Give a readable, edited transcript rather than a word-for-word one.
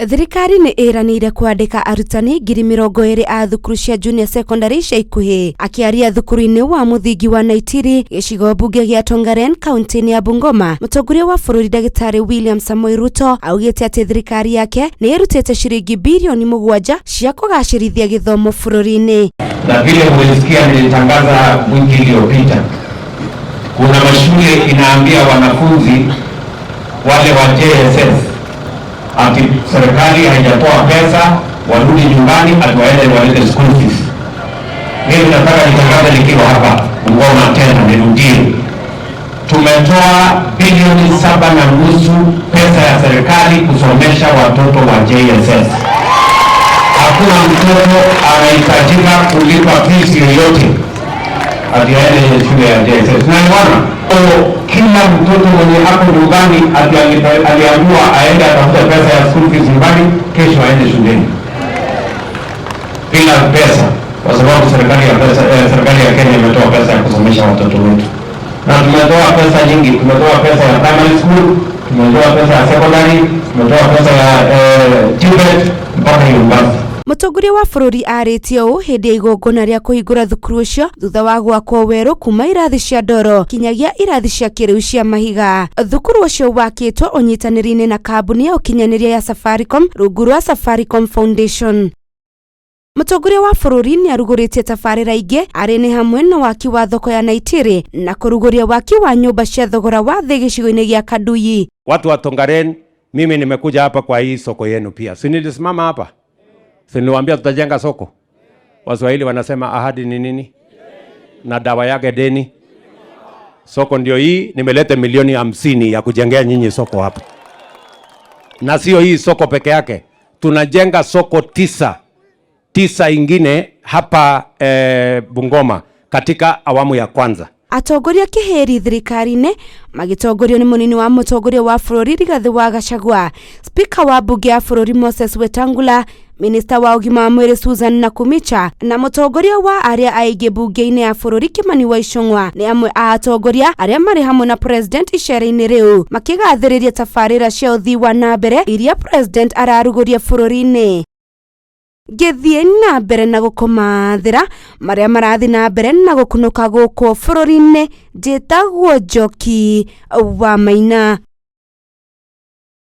Thirikari ni iranire kwandika arutani 20,000 a thukuru cia junior secondary cia ikuhi. Akiaria thukuru-ini wa muthingi wa Naitiri, gicigo bunge gia Tongaren, kaunti ya Bungoma, mutongoria wa bururi Dagitari William Samoei Ruto augite ati thirikari yake ni irutite shilingi bilioni 7 cia kugacirithia githomo bururi-ini. Na vile mlisikia nilitangaza wiki iliyopita, kuna mashule inaambia wanafunzi wale wa JSS ati serikali haijatoa pesa, warudi nyumbani atuwaende walete school fees. Mimi nataka nitangaze nikiwa hapa Bungoma tena nirudie. Tumetoa bilioni 7.5 pesa ya serikali kusomesha watoto wa JSS. Hakuna mtoto anahitajika kulipa fees yoyote ati aende shule ya JSS. Na niona kila mtoto mwenye hapo nyumbani aliamua aende atafute pesa ya school fees nyumbani, kesho aende shuleni bila pesa, kwa sababu serikali ya Kenya imetoa pesa ya kusomesha watoto wetu. Na tumetoa pesa nyingi, tumetoa pesa ya primary school, tumetoa pesa ya secondary, tumetoa pesa ya TVET mpaka university. Mutongoria wa bururi aritie uu hindi ya igongona ria kuhingura thukuru ucio thutha wa gwakwo weru kuma irathi cia ndoro kinyagia irathi cia kiriu cia mahiga. Thukuru ucio wakitwo unyitaniri-ini na kambuni ya ukinyaniria ya Safaricom rungu rwa Safaricom Foundation. Mutongoria wa bururi ni aruguritie tabarira ingi ari ni hamwe na waki wa thoko ya Naitiri na kuruguria waki wa nyumba cia thogora wa thi gicigo-ini gia Kaduyi. Watu wa Tongaren, mimi nimekuja hapa kwa hii soko yenu pia. Si nilisimama hapa? Si niliwaambia tutajenga soko? Waswahili wanasema ahadi ni nini? Na dawa yake deni. Soko ndio hii, nimeleta milioni 50 ya kujengea nyinyi soko hapa. Na sio hii soko peke yake. Tunajenga soko 9 ingine hapa Bungoma katika awamu ya kwanza. Atongoria kiheri thirikari-ini magitongorio ni munini wa mutongoria wa bururi Rigathi wa Gachagua, spika wa bunge ya bururi Moses Wetangula, minista wa ugima wa mwiri Susan Nakumicha na mutongoria wa aria aingi bunge-ini ya bururi Kimani wa Ichung'wa ni amwe a atongoria aria mari hamwe na president icera-ini riu makigathiriria tabarira cia uthii wa nambere iria president araruguria bururi-ini. Githie na mbere na gukomathira maria marathi na mbere na gukunuka guku bururi-ini njitagwo Njoki wa Maina.